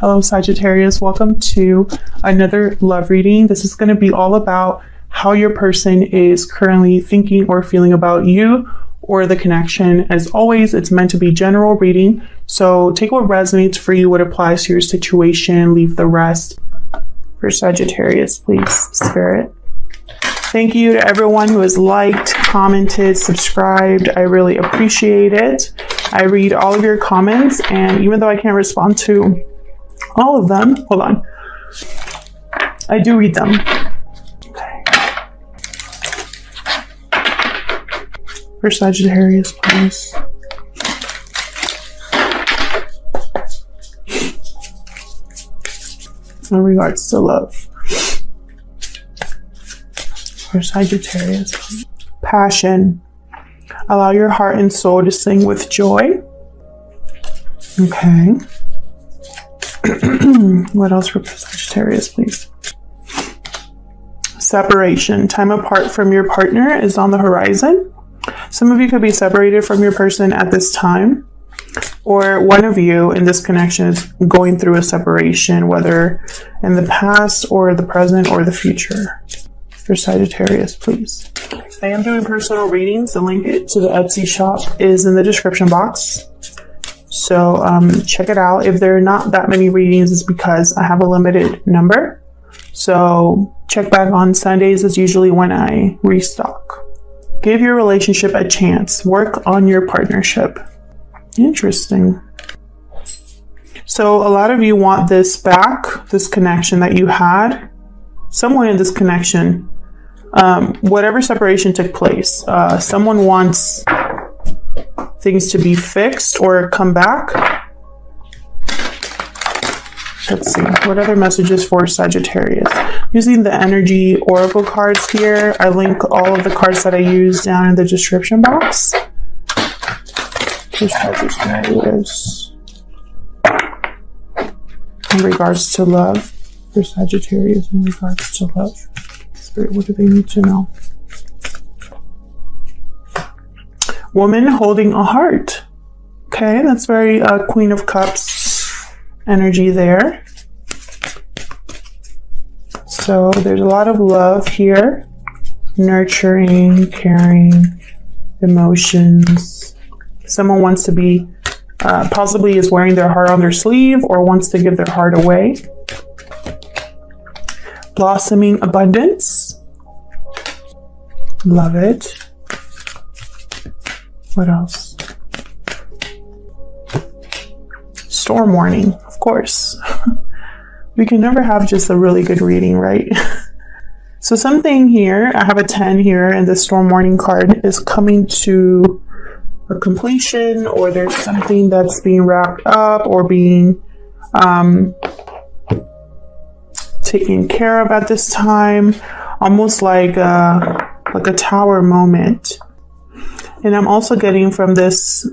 Hello Sagittarius, welcome to another love reading. This is going to be all about how your person is currently thinking or feeling about you or the connection. As always, it's meant to be general reading, so take what resonates for you, what applies to your situation, leave the rest. For Sagittarius, please, Spirit. Thank you to everyone who has liked, commented, subscribed. I really appreciate it. I read all of your comments, and even though I can't respond to all of them, hold on, I do read them. Okay. For Sagittarius, please. In regards to love. For Sagittarius, please. Passion. Allow your heart and soul to sing with joy. Okay. What else for Sagittarius, please? Separation. Time apart from your partner is on the horizon. Some of you could be separated from your person at this time, or one of you in this connection is going through a separation, whether in the past or the present or the future. For Sagittarius, please. I am doing personal readings. The link to the Etsy shop is in the description box. So check it out. If there are not that many readings, it's because I have a limited number. So check back on Sundays is usually when I restock. Give your relationship a chance. Work on your partnership. Interesting. So a lot of you want this back, this connection that you had. Someone in this connection, whatever separation took place, someone wants things to be fixed or come back. Let's see, what other messages for Sagittarius? Using the energy oracle cards here. I link all of the cards that I use down in the description box. For Sagittarius. In regards to love. For Sagittarius, in regards to love. Spirit, what do they need to know? Woman holding a heart. Okay, that's very Queen of Cups energy there. So there's a lot of love here. Nurturing, caring, emotions. Someone wants to be, possibly is wearing their heart on their sleeve or wants to give their heart away. Blossoming abundance. Love it. What else? Storm warning, of course. We can never have just a really good reading, right? So something here, I have a 10 here, and the storm warning card is coming to a completion, or there's something that's being wrapped up or being taken care of at this time, almost like a tower moment. And I'm also getting from this,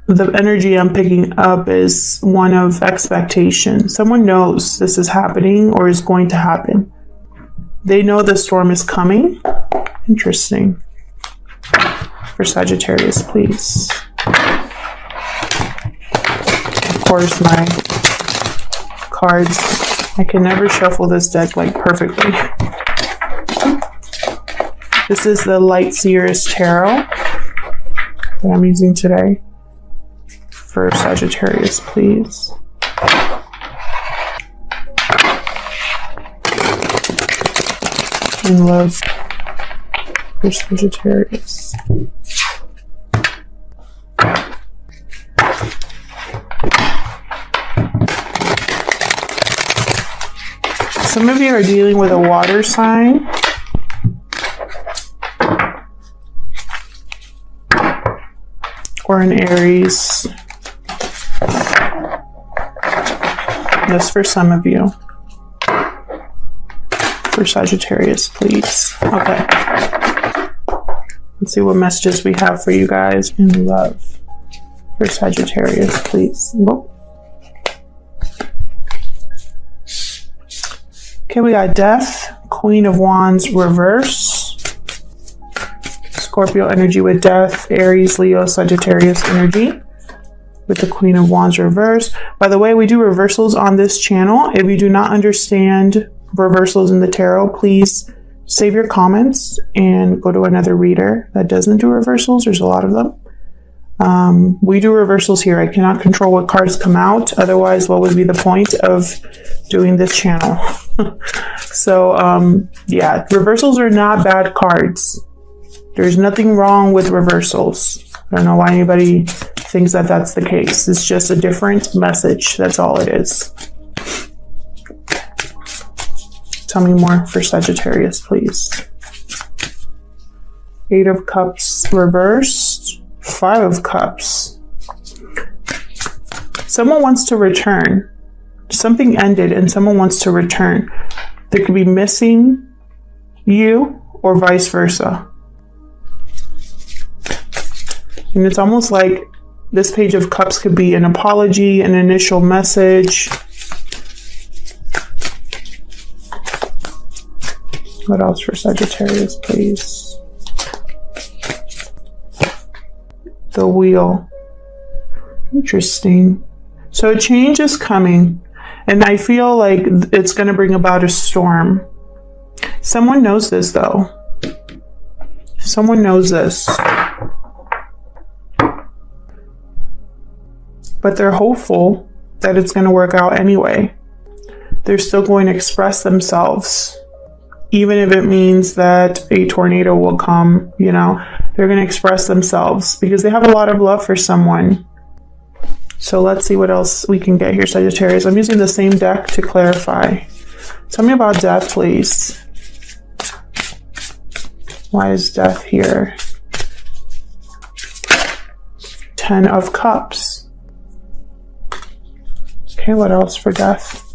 the energy I'm picking up is one of expectation. Someone knows this is happening or is going to happen. They know the storm is coming. Interesting. For Sagittarius, please. Of course, my cards. I can never shuffle this deck like perfectly. This is the Light Seer's Tarot that I'm using today. For Sagittarius, please. In love. For Sagittarius. Some of you are dealing with a water sign. Or an Aries. That's for some of you. For Sagittarius, please. Okay. Let's see what messages we have for you guys in love. For Sagittarius, please. Whoa. Okay, we got Death, Queen of Wands, reverse. Scorpio energy with Death, Aries, Leo, Sagittarius energy. with the Queen of Wands reverse. By the way, we do reversals on this channel. If you do not understand reversals in the tarot, please save your comments and go to another reader that doesn't do reversals. There's a lot of them. We do reversals here. I cannot control what cards come out. Otherwise, what would be the point of doing this channel? So, yeah, reversals are not bad cards. There's nothing wrong with reversals. I don't know why anybody thinks that that's the case. It's just a different message. That's all it is. Tell me more for Sagittarius, please. 8 of Cups reversed. 5 of Cups. Someone wants to return. Something ended and someone wants to return. They could be missing you or vice versa. And it's almost like this Page of Cups could be an apology, an initial message. What else for Sagittarius, please? The Wheel. Interesting. So a change is coming, and I feel like it's going to bring about a storm. Someone knows this, though. Someone knows this. But they're hopeful that it's going to work out anyway. They're still going to express themselves. Even if it means that a tornado will come, you know, they're going to express themselves because they have a lot of love for someone. So let's see what else we can get here, Sagittarius. I'm using the same deck to clarify. Tell me about death, please. Why is death here? 10 of Cups. Okay, what else for death?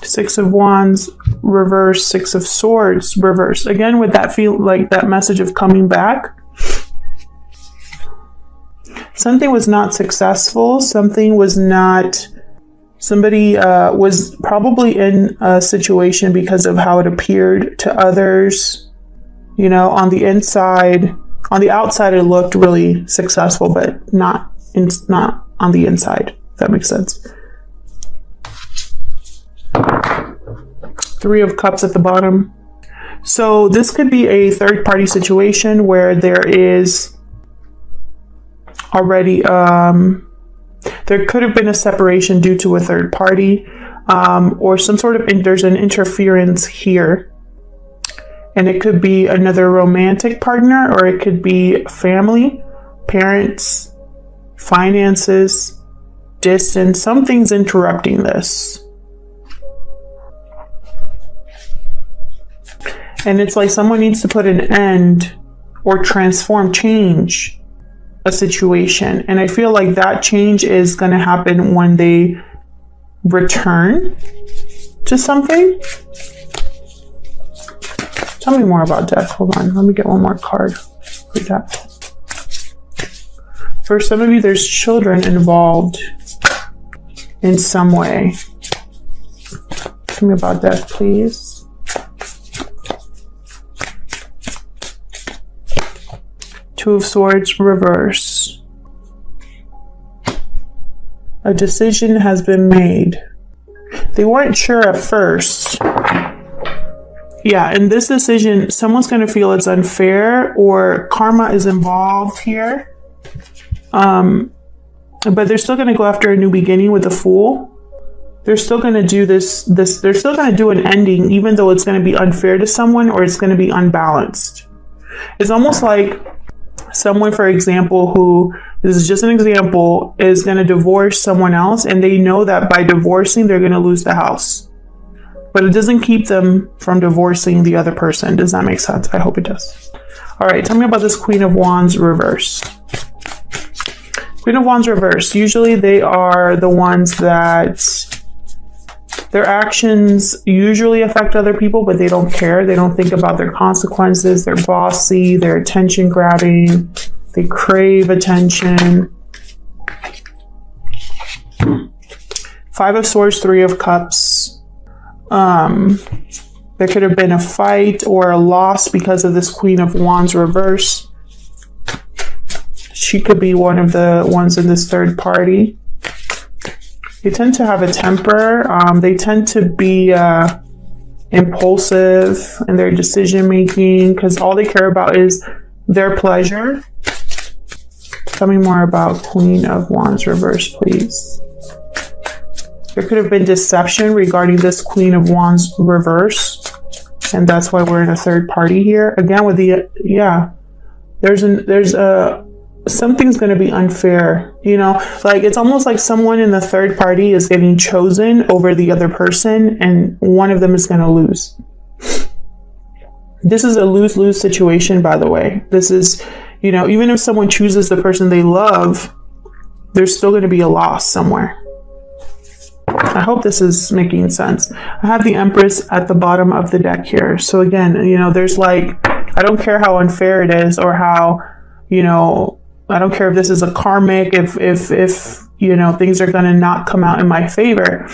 Six of Wands reverse, 6 of Swords reverse. Again, with that feel like that message of coming back. Something was not successful. Something was not. Somebody was probably in a situation because of how it appeared to others. You know, on the inside, on the outside, it looked really successful, but not on the inside. If that makes sense. 3 of Cups at the bottom. So this could be a third-party situation where there is already there could have been a separation due to a third party, or some sort of there's an interference here, and it could be another romantic partner, or it could be family, parents, finances, distance. Something's interrupting this. And it's like someone needs to put an end or transform, change a situation. And I feel like that change is going to happen when they return to something. Tell me more about death. Hold on. Let me get one more card for death. For some of you, there's children involved in some way. Tell me about death, please. Two of Swords reverse. A decision has been made. They weren't sure at first. Yeah, in this decision, someone's going to feel it's unfair or karma is involved here. But they're still going to go after a new beginning with the Fool. They're still going to do this. They're still going to do an ending, even though it's going to be unfair to someone or it's going to be unbalanced. It's almost like someone, for example, who, this is just an example, is going to divorce someone else, and they know that by divorcing, they're going to lose the house. But it doesn't keep them from divorcing the other person. Does that make sense? I hope it does. All right, tell me about this Queen of Wands reverse. Queen of Wands reverse. Usually they are the ones that their actions usually affect other people, but they don't care. They don't think about their consequences. They're bossy. They're attention grabbing. They crave attention. 5 of Swords, 3 of Cups. There could have been a fight or a loss because of this Queen of Wands reverse. She could be one of the ones in this third party. They tend to have a temper. They tend to be impulsive in their decision making because all they care about is their pleasure. Tell me more about Queen of Wands reverse, please. There could have been deception regarding this Queen of Wands reverse, and that's why we're in a third party here. Again, with the, yeah, something's going to be unfair, you know, like it's almost like someone in the third party is getting chosen over the other person, and one of them is going to lose. This is a lose-lose situation, by the way. This is, you know, even if someone chooses the person they love, there's still going to be a loss somewhere. I hope this is making sense. I have the Empress at the bottom of the deck here. So again, you know, there's like, I don't care how unfair it is or how, you know, I don't care if this is a karmic, if you know, things are going to not come out in my favor.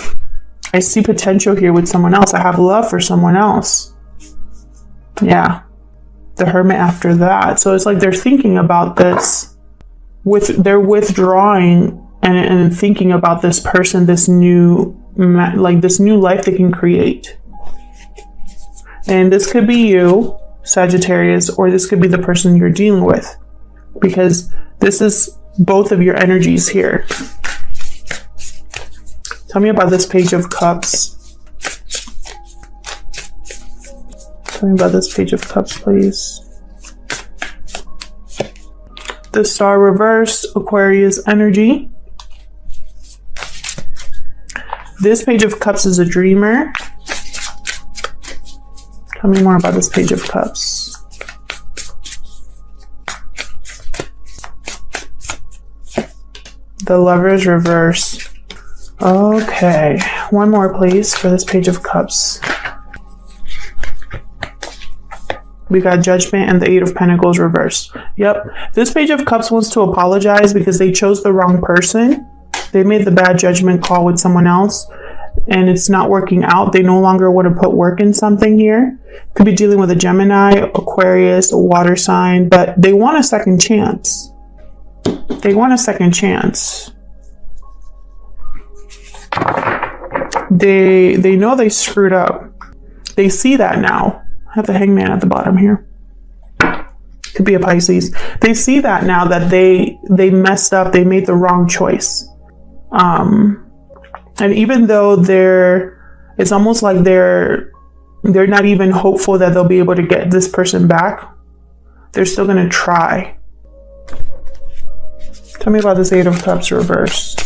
I see potential here with someone else. I have love for someone else. Yeah. The Hermit after that. So it's like they're thinking about this. They're withdrawing and thinking about this person, this new, like this new life they can create. And this could be you, Sagittarius, or this could be the person you're dealing with, because this is both of your energies here. Tell me about this Page of Cups. Tell me about this Page of Cups, please. The Star reverse, Aquarius energy. This Page of Cups is a dreamer. Tell me more about this Page of Cups. The Lovers reverse. Okay, one more please for this Page of Cups. We got Judgment and the Eight of Pentacles reversed. Yep, this Page of Cups wants to apologize because they chose the wrong person. They made the bad judgment call with someone else and it's not working out. They no longer want to put work in something here. Could be dealing with a Gemini, Aquarius, a water sign, but they want a second chance. They want a second chance. They know they screwed up. They see that now. I have the Hangman at the bottom here. Could be a Pisces. They see that now that they messed up. They made the wrong choice. And even though it's almost like they're not even hopeful that they'll be able to get this person back, they're still going to try. Tell me about this Eight of Cups reverse.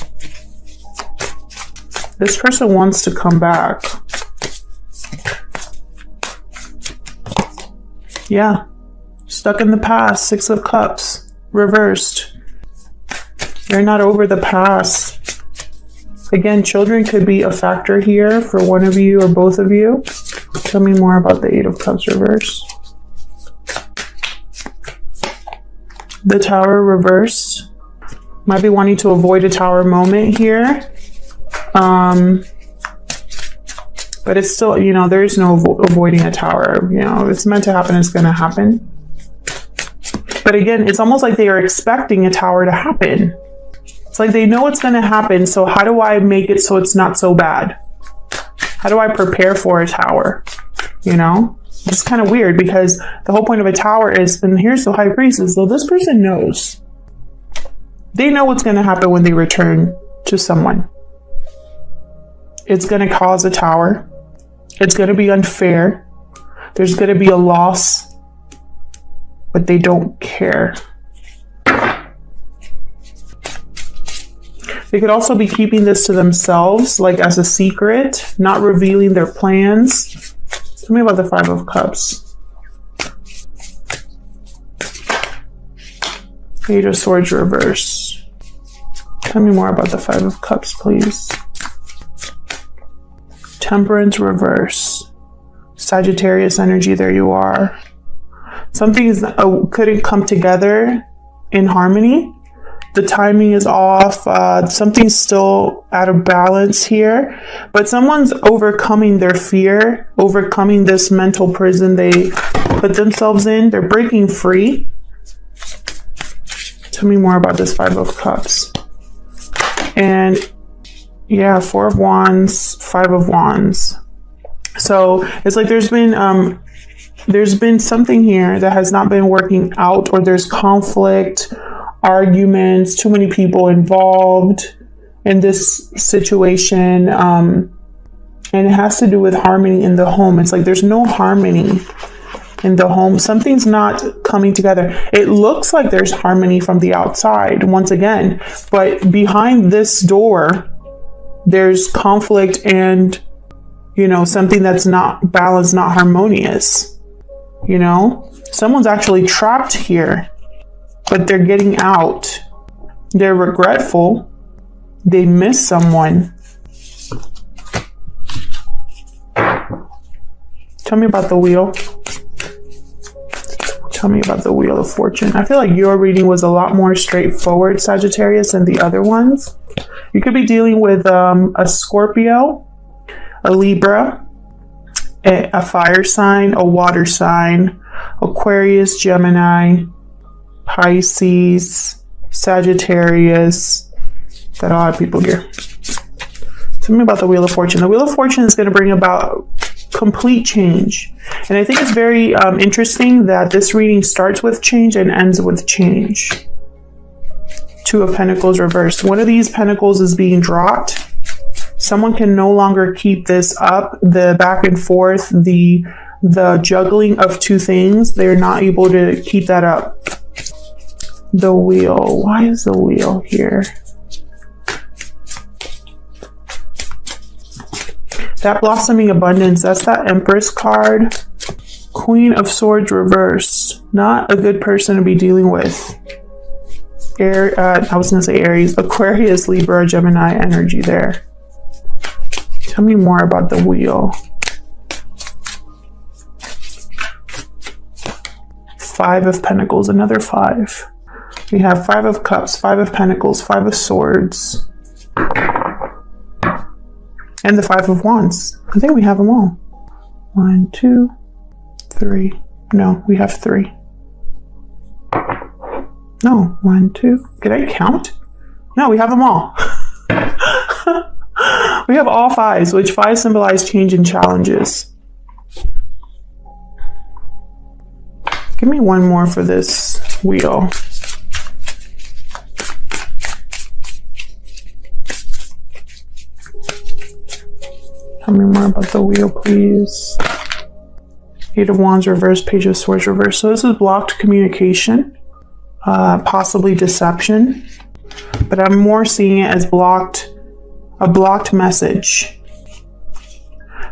This person wants to come back. Yeah. Stuck in the past. Six of Cups reversed. You're not over the past. Again, children could be a factor here for one of you or both of you. Tell me more about the Eight of Cups reverse. The Tower reversed. Might be wanting to avoid a Tower moment here. But it's still, you know, there is no avoiding a Tower. You know, it's meant to happen, it's going to happen. But again, it's almost like they are expecting a Tower to happen. It's like they know it's going to happen, so how do I make it so it's not so bad? How do I prepare for a Tower? You know? It's kind of weird because the whole point of a Tower is, and here's the High Priestess, so this person knows. They know what's going to happen when they return to someone. It's going to cause a Tower. It's going to be unfair. There's going to be a loss. But they don't care. They could also be keeping this to themselves, like as a secret, not revealing their plans. Tell me about the Five of Cups. Eight of Swords reverse. Tell me more about the Five of Cups, please. Temperance reverse. Sagittarius energy, there you are. Something couldn't come together in harmony. the timing is off. Something's still out of balance here, but someone's overcoming their fear, overcoming this mental prison they put themselves in. They're breaking free. Tell me more about this Five of Cups. And yeah, Four of Wands, Five of Wands. So it's like there's been something here that has not been working out, or there's conflict, arguments, too many people involved in this situation. And it has to do with harmony in the home. It's like there's no harmony in the home. Something's not coming together. It looks like there's harmony from the outside once again, but behind this door, there's conflict and, you know, something that's not balanced, not harmonious. You know, someone's actually trapped here, but they're getting out. They're regretful. They miss someone. Tell me about the Wheel. Tell me about the Wheel of Fortune. I feel like your reading was a lot more straightforward, Sagittarius, than the other ones. You could be dealing with a Scorpio, a Libra, a fire sign, a water sign, Aquarius, Gemini, Pisces, Sagittarius. Got a lot of people here. Tell me about the Wheel of Fortune. The Wheel of Fortune is going to bring about complete change. And I think it's very interesting that this reading starts with change and ends with change. Two of Pentacles reversed. One of these pentacles is being dropped. Someone can no longer keep this up, the back and forth, the juggling of two things. They're not able to keep that up. The Wheel. Why is the Wheel here? That blossoming abundance, that's that Empress card. Queen of Swords reversed. Not a good person to be dealing with. I was going to say Aries, Aquarius, Libra, Gemini energy there. Tell me more about the Wheel. Five of Pentacles, another five. We have Five of Cups, Five of Pentacles, Five of Swords. And the Five of Wands. I think we have them all. 1, 2, 3. No, we have 3. No, 1, 2. Did I count? No, we have them all. We have all fives, which five symbolize change and challenges. Give me one more for this Wheel. Tell me more about the Wheel, please. Eight of Wands reverse, Page of Swords reverse. So this is blocked communication, possibly deception, but I'm more seeing it as a blocked message.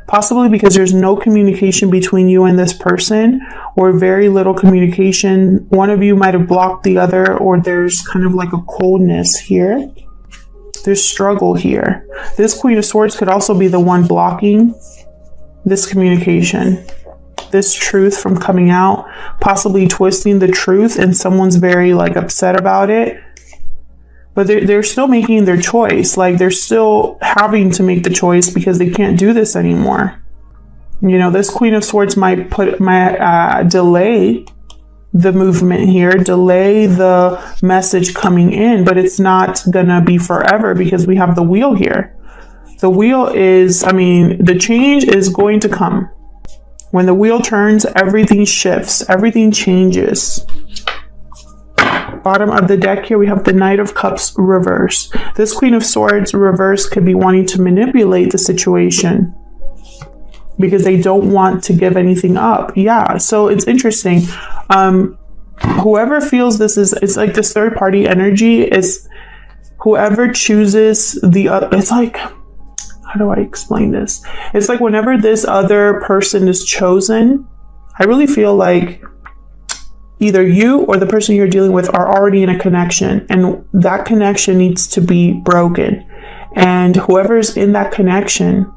Possibly because there's no communication between you and this person, or very little communication. One of you might have blocked the other, or there's kind of like a coldness here. There's struggle here. This Queen of Swords could also be the one blocking this communication, this truth from coming out, possibly twisting the truth, and someone's very like upset about it. But they're still making their choice. Like they're still having to make the choice because they can't do this anymore. You know, this Queen of Swords might delay the movement here, delay the message coming in, but it's not gonna be forever because we have the Wheel here. The Wheel is, I mean, the change is going to come. When the Wheel turns, everything shifts, everything changes. Bottom of the deck here, we have the Knight of Cups reverse. This Queen of Swords reverse could be wanting to manipulate the situation because they don't want to give anything up. Yeah, so it's interesting. Whoever feels this is, it's like this third party energy is whoever chooses it's like, how do I explain this? It's like whenever this other person is chosen, I really feel like either you or the person you're dealing with are already in a connection, and that connection needs to be broken. And whoever's in that connection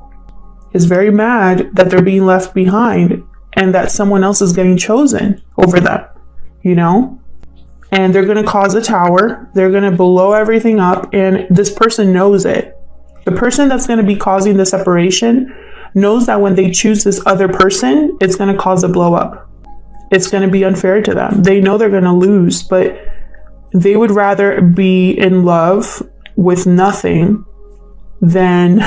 is very mad that they're being left behind and that someone else is getting chosen over them, you know? and they're going to cause a tower. They're going to blow everything up, and this person knows it. The person that's going to be causing the separation knows that when they choose this other person, it's going to cause a blow up. It's going to be unfair to them. They know they're going to lose, but they would rather be in love with nothing than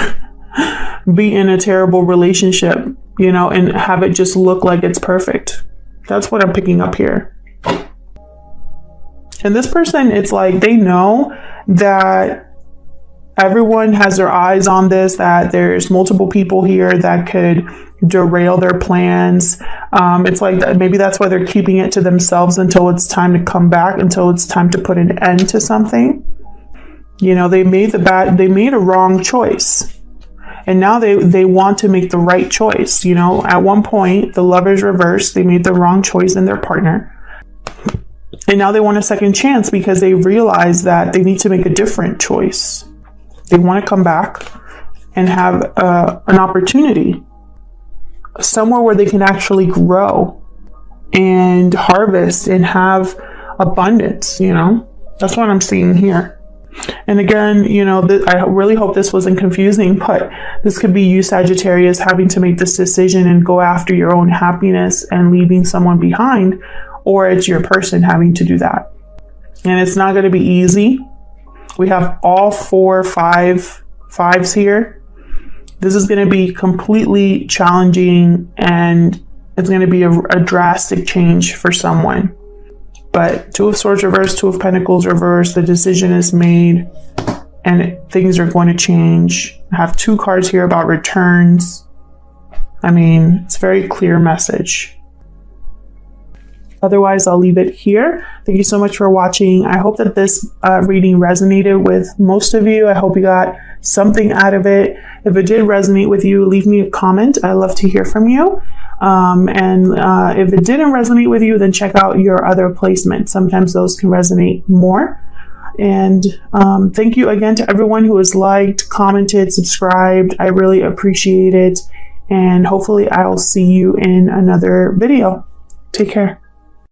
be in a terrible relationship, you know, and have it just look like it's perfect. That's what I'm picking up here. And this person, it's like they know that everyone has their eyes on this, that there's multiple people here that could derail their plans. It's like that, maybe that's why they're keeping it to themselves until it's time to come back, until it's time to put an end to something. You know, they made a wrong choice. And now they want to make the right choice. You know, at one point, the Lovers reversed. They made the wrong choice in their partner. And now they want a second chance because they realize that they need to make a different choice. They want to come back and have an opportunity somewhere where they can actually grow and harvest and have abundance, you know. That's what I'm seeing here. And again, you know, I really hope this wasn't confusing, but this could be you, Sagittarius, having to make this decision and go after your own happiness and leaving someone behind, or it's your person having to do that. And it's not going to be easy. We have all 4 5s here. This is going to be completely challenging, and it's going to be a drastic change for someone. But 2 of Swords reversed, 2 of Pentacles reversed. The decision is made and things are going to change. I have 2 cards here about returns. I mean, it's a very clear message. Otherwise, I'll leave it here. Thank you so much for watching. I hope that this reading resonated with most of you. I hope you got something out of it. If it did resonate with you, leave me a comment. I love to hear from you. If it didn't resonate with you, then check out your other placements. Sometimes those can resonate more. And thank you again to everyone who has liked, commented, subscribed. I really appreciate it. And hopefully I'll see you in another video. Take care.